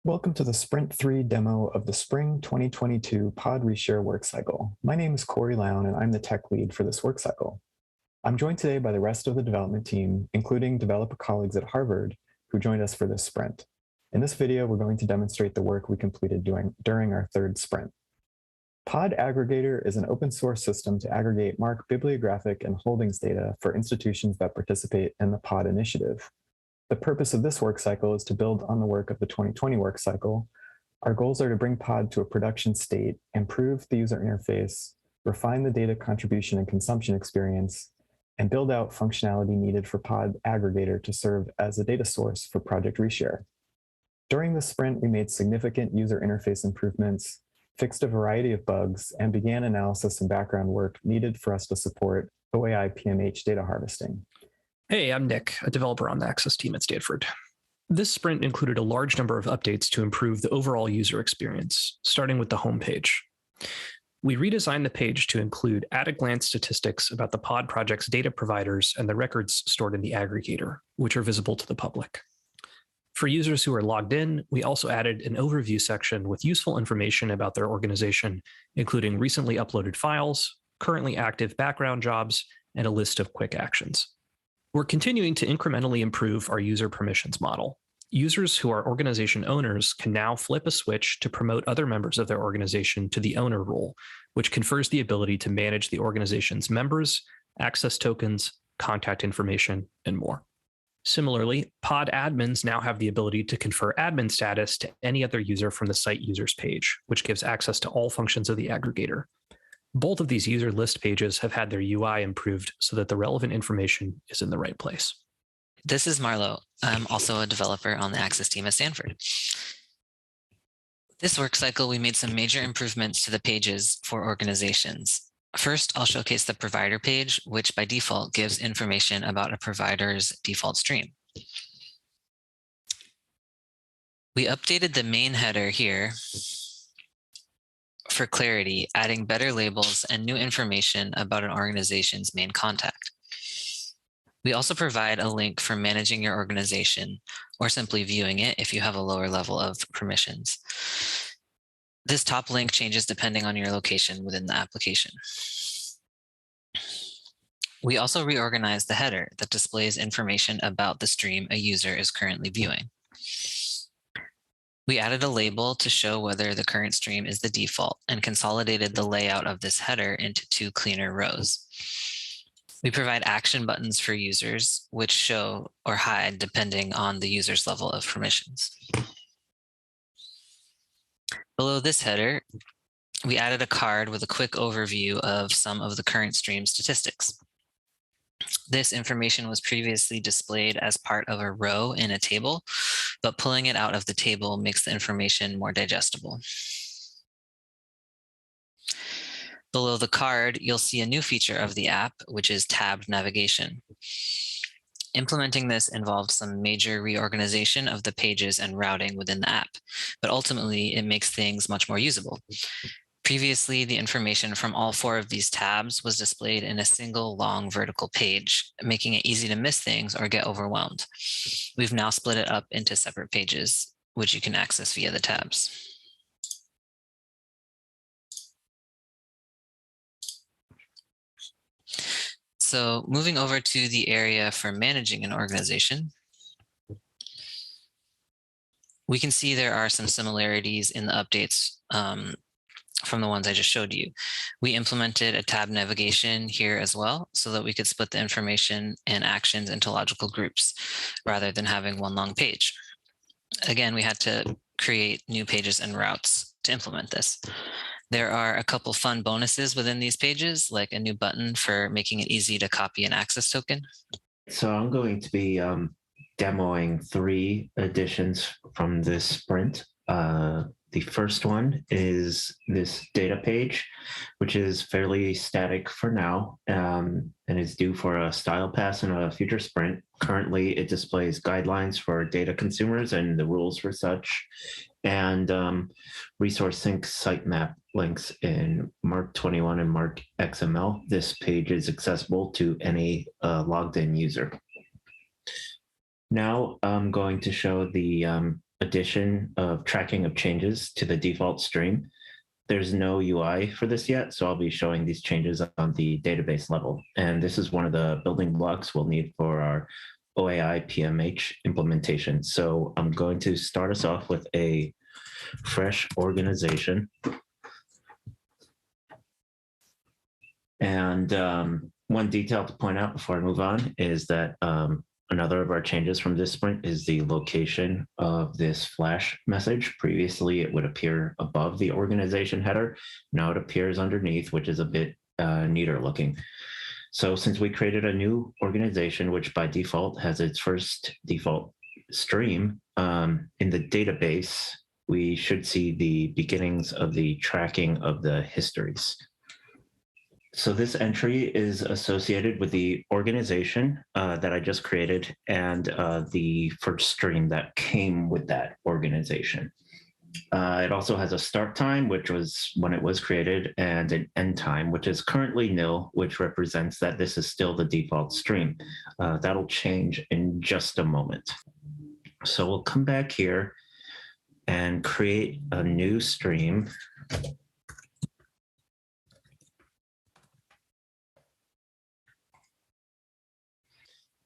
Welcome to the Sprint 3 demo of the Spring 2022 Pod Reshare Workcycle. My name is Corey Lown, and I'm the tech lead for this workcycle. I'm joined today by the rest of the development team, including developer colleagues at Harvard, who joined us for this sprint. In this video, we're going to demonstrate the work we completed during our third sprint. Pod Aggregator is an open source system to aggregate MARC bibliographic and holdings data for institutions that participate in the Pod initiative. The purpose of this work cycle is to build on the work of the 2020 work cycle. Our goals are to bring Pod to a production state, improve the user interface, refine the data contribution and consumption experience, and build out functionality needed for Pod Aggregator to serve as a data source for Project Reshare. During the sprint, we made significant user interface improvements, fixed a variety of bugs, and began analysis and background work needed for us to support OAI PMH data harvesting. Hey, I'm Nick, a developer on the Access team at Stanford. This sprint included a large number of updates to improve the overall user experience, starting with the homepage. We redesigned the page to include at-a-glance statistics about the Pod project's data providers and the records stored in the aggregator, which are visible to the public. For users who are logged in, we also added an overview section with useful information about their organization, including recently uploaded files, currently active background jobs, and a list of quick actions. We're continuing to incrementally improve our user permissions model. Users who are organization owners can now flip a switch to promote other members of their organization to the owner role, which confers the ability to manage the organization's members, access tokens, contact information, and more. Similarly, pod admins now have the ability to confer admin status to any other user from the site users page, which gives access to all functions of the aggregator. Both of these user list pages have had their UI improved so that the relevant information is in the right place. This is Marlo. I'm also a developer on the Access team at Stanford. This work cycle, we made some major improvements to the pages for organizations. First, I'll showcase the provider page, which by default gives information about a provider's default stream. We updated the main header here for clarity, adding better labels and new information about an organization's main contact. We also provide a link for managing your organization or simply viewing it if you have a lower level of permissions. This top link changes depending on your location within the application. We also reorganized the header that displays information about the stream a user is currently viewing. We added a label to show whether the current stream is the default and consolidated the layout of this header into two cleaner rows. We provide action buttons for users, which show or hide depending on the user's level of permissions. Below this header, we added a card with a quick overview of some of the current stream statistics. This information was previously displayed as part of a row in a table, but pulling it out of the table makes the information more digestible. Below the card, you'll see a new feature of the app, which is tabbed navigation. Implementing this involves some major reorganization of the pages and routing within the app, but ultimately it makes things much more usable. Previously, the information from all four of these tabs was displayed in a single long vertical page, making it easy to miss things or get overwhelmed. We've now split it up into separate pages, which you can access via the tabs. So moving over to the area for managing an organization, we can see there are some similarities in the updates from the ones I just showed you. We implemented a tab navigation here as well so that we could split the information and actions into logical groups rather than having one long page. Again, we had to create new pages and routes to implement this. There are a couple fun bonuses within these pages, like a new button for making it easy to copy an access token. So I'm going to be demoing 3 additions from this sprint. The first one is this data page, which is fairly static for now and is due for a style pass in a future sprint. Currently, it displays guidelines for data consumers and the rules for such, and resource sync sitemap links in MARC 21 and MARC XML. This page is accessible to any logged in user. Now I'm going to show the addition of tracking of changes to the default stream. There's no UI for this yet, so I'll be showing these changes on the database level. And this is one of the building blocks we'll need for our OAI PMH implementation. So I'm going to start us off with a fresh organization. And one detail to point out before I move on is that another of our changes from this sprint is the location of this flash message. Previously, it would appear above the organization header. Now it appears underneath, which is a bit neater looking. So since we created a new organization, which by default has its first default stream, in the database, we should see the beginnings of the tracking of the histories. So this entry is associated with the organization that I just created and the first stream that came with that organization. It also has a start time, which was when it was created, and an end time, which is currently nil, which represents that this is still the default stream. That'll change in just a moment. So we'll come back here and create a new stream.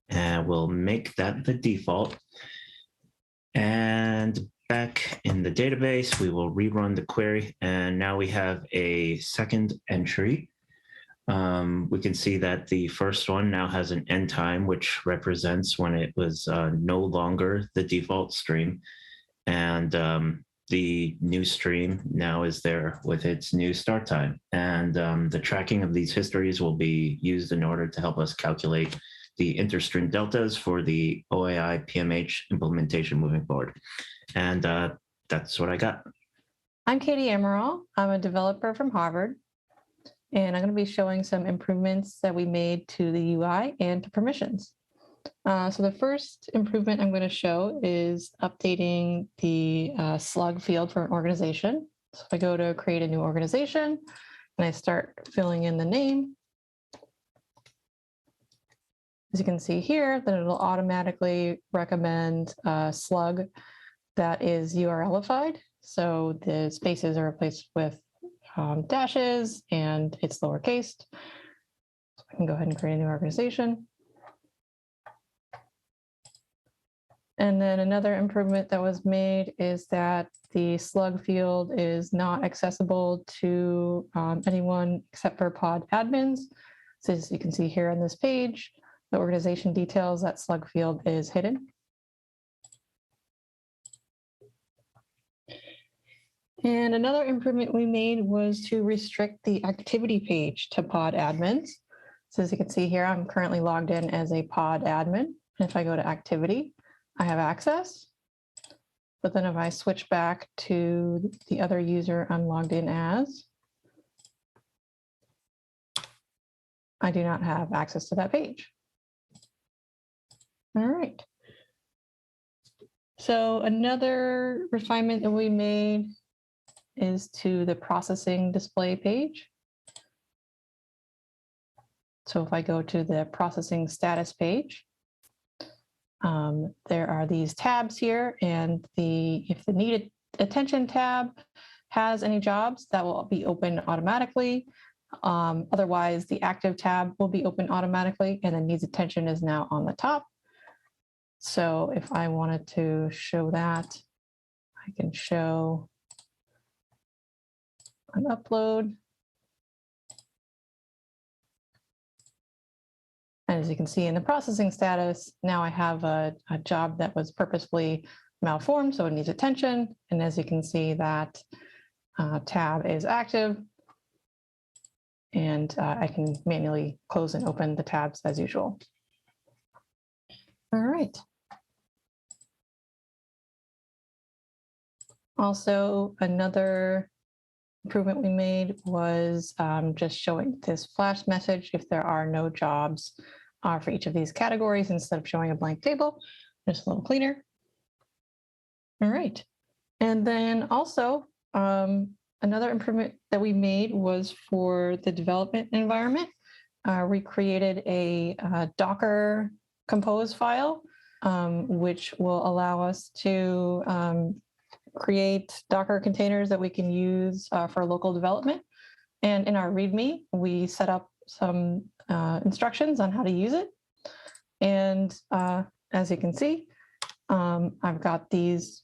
And we'll make that the default. And back in the database, we will rerun the query. And now we have a second entry. We can see that the first one now has an end time, which represents when it was no longer the default stream. And the new stream now is there with its new start time. And the tracking of these histories will be used in order to help us calculate the interstream deltas for the OAI PMH implementation moving forward. And that's what I got. I'm Katie Amaral. I'm a developer from Harvard, and I'm going to be showing some improvements that we made to the UI and to permissions. So the first improvement I'm going to show is updating the slug field for an organization. So if I go to create a new organization and I start filling in the name, as you can see here, then it'll automatically recommend a slug that is URLified. So the spaces are replaced with dashes and it's lowercase. So I can go ahead and create a new organization. And then another improvement that was made is that the slug field is not accessible to anyone except for pod admins. So as you can see here on this page, the organization details, that slug field is hidden. And another improvement we made was to restrict the activity page to pod admins. So as you can see here, I'm currently logged in as a pod admin. And if I go to activity, I have access. But then if I switch back to the other user I'm logged in as, I do not have access to that page. All right. So another refinement that we made is to the processing display page. So if I go to the processing status page, there are these tabs here, and if the needed attention tab has any jobs, that will be open automatically. Otherwise, the active tab will be open automatically, and then needs attention is now on the top. So if I wanted to show that, I can show an upload. And as you can see in the processing status, now I have a job that was purposefully malformed, so it needs attention. And as you can see, that tab is active. And I can manually close and open the tabs as usual. All right. Also, another improvement we made was just showing this flash message if there are no jobs for each of these categories instead of showing a blank table, just a little cleaner. All right. And then also, another improvement that we made was for the development environment. We created a Docker compose file which will allow us to create Docker containers that we can use for local development. And in our README, we set up some instructions on how to use it. And as you can see, I've got these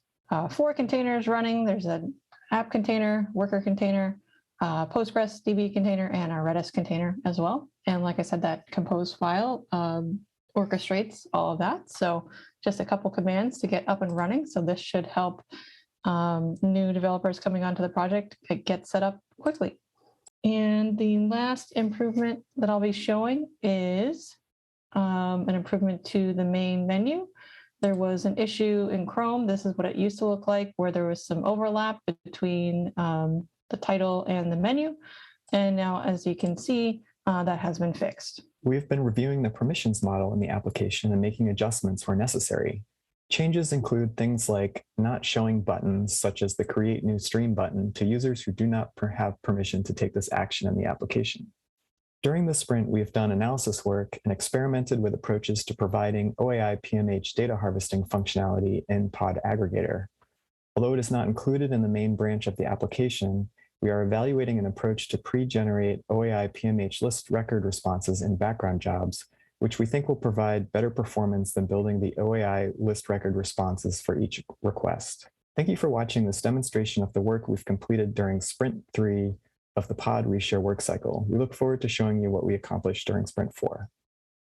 4 containers running. There's an app container, worker container, Postgres DB container, and a Redis container as well. And like I said, that compose file orchestrates all of that. So just a couple commands to get up and running. So this should help new developers coming onto the project get set up quickly. And the last improvement that I'll be showing is an improvement to the main menu. There was an issue in Chrome. This is what it used to look like, where there was some overlap between the title and the menu. And now, as you can see, that has been fixed. We've been reviewing the permissions model in the application and making adjustments where necessary. Changes include things like not showing buttons, such as the Create New Stream button, to users who do not have permission to take this action in the application. During the sprint, we have done analysis work and experimented with approaches to providing OAI PMH data harvesting functionality in Pod Aggregator. Although it is not included in the main branch of the application, we are evaluating an approach to pre-generate OAI PMH list record responses in background jobs, which we think will provide better performance than building the OAI list record responses for each request. Thank you for watching this demonstration of the work we've completed during Sprint 3 of the Pod Reshare Workcycle. We look forward to showing you what we accomplished during Sprint 4.